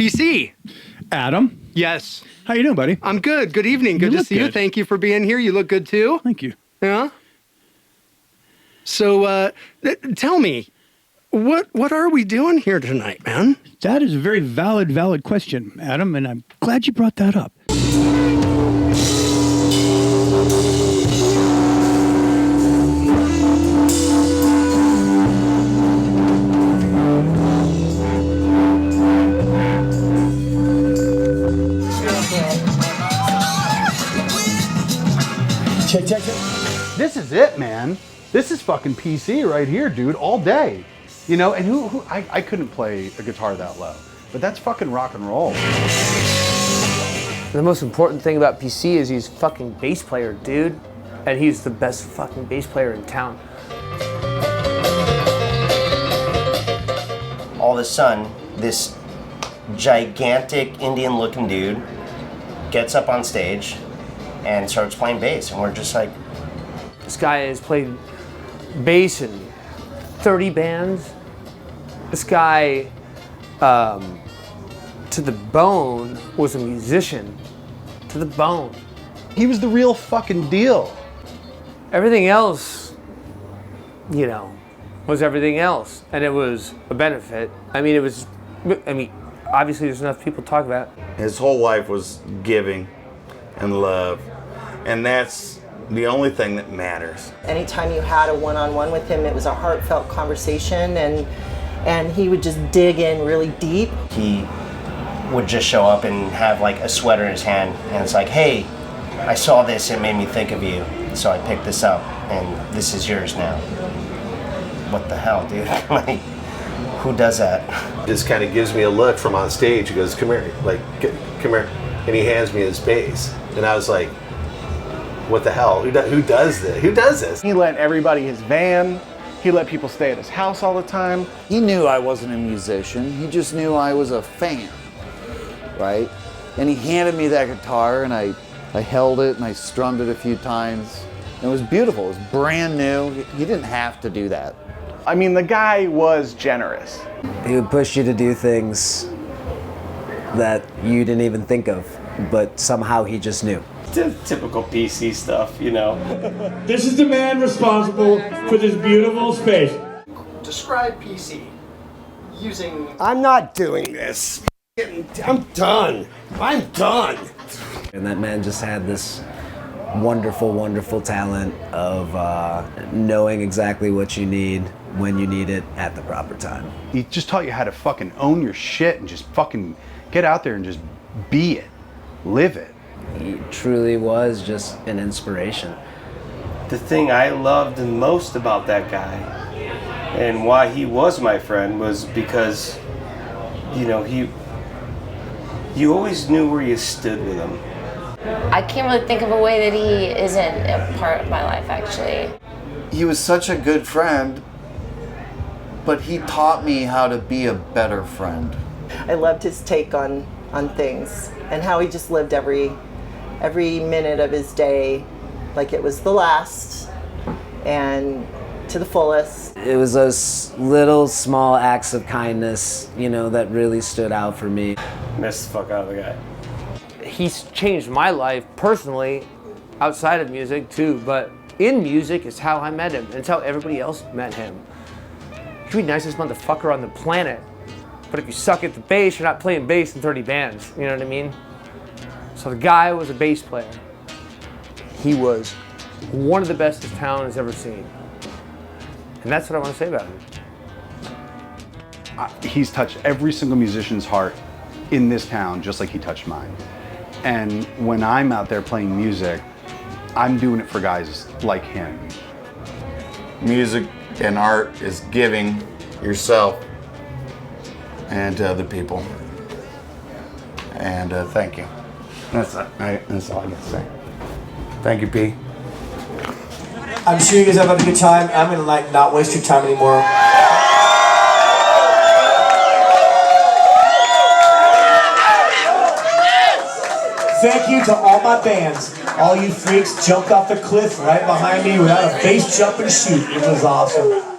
PC. Adam. Yes. How you doing, buddy? I'm good. Good evening. Good to see you. Thank you for being here. You look good too. Thank you. Yeah. So, tell me, what are we doing here tonight, man? That is a very valid question, Adam, and I'm glad you brought that up. Check. This is it, man. This is fucking PC right here, dude, all day. You know, and I couldn't play a guitar that low, but that's fucking rock and roll. The most important thing about PC is he's a fucking bass player, dude. And he's the best fucking bass player in town. All of a sudden, this gigantic Indian-looking dude gets up on stage and starts playing bass, and we're just like... This guy has played bass in 30 bands. This guy, to the bone, was a musician. To the bone. He was the real fucking deal. Everything else, you know, was everything else. And it was a benefit. I mean, obviously there's enough people to talk about it. His whole life was giving and love. And that's the only thing that matters. Anytime you had a one-on-one with him, it was a heartfelt conversation, and he would just dig in really deep. He would just show up and have like a sweater in his hand, and it's like, hey, I saw this, it made me think of you, so I picked this up, and this is yours now. What the hell, dude? Like, who does that? Just kind of gives me a look from on stage. He goes, come here, come here. And he hands me his bass. And I was like, what the hell? Who does this? Who does this? He let everybody his van. He let people stay at his house all the time. He knew I wasn't a musician. He just knew I was a fan, right? And he handed me that guitar, and I held it and I strummed it a few times. And it was beautiful. It was brand new. He didn't have to do that. I mean, the guy was generous. He would push you to do things that you didn't even think of, but somehow he just knew. Typical PC stuff, you know. This is the man responsible for this beautiful space. Describe PC using... I'm not doing this. I'm done. I'm done. And that man just had this wonderful, wonderful talent of knowing exactly what you need when you need it at the proper time. He just taught you how to fucking own your shit and just fucking get out there and just be it, live it. He truly was just an inspiration. The thing I loved the most about that guy and why he was my friend was because, you know, you always knew where you stood with him. I can't really think of a way that he isn't a part of my life, actually. He was such a good friend, but he taught me how to be a better friend. I loved his take on things and how he just lived every minute of his day like it was the last and to the fullest. It was those little small acts of kindness, you know, that really stood out for me. Missed the fuck out of the guy. He's changed my life personally, outside of music too, but in music is how I met him, and it's how everybody else met him. You could be the nicest motherfucker on the planet, but if you suck at the bass, you're not playing bass in 30 bands, you know what I mean? So the guy was a bass player. He was one of the best this town has ever seen. And that's what I want to say about him. He's touched every single musician's heart in this town just like he touched mine. And when I'm out there playing music, I'm doing it for guys like him. Music and art is giving yourself and to other people. And thank you. That's all I got to say. Thank you, P. I'm sure you guys have had a good time. I'm gonna not waste your time anymore. Thank you to all my bands. All you freaks jumped off the cliff right behind me without a base jump and shoot. It was awesome.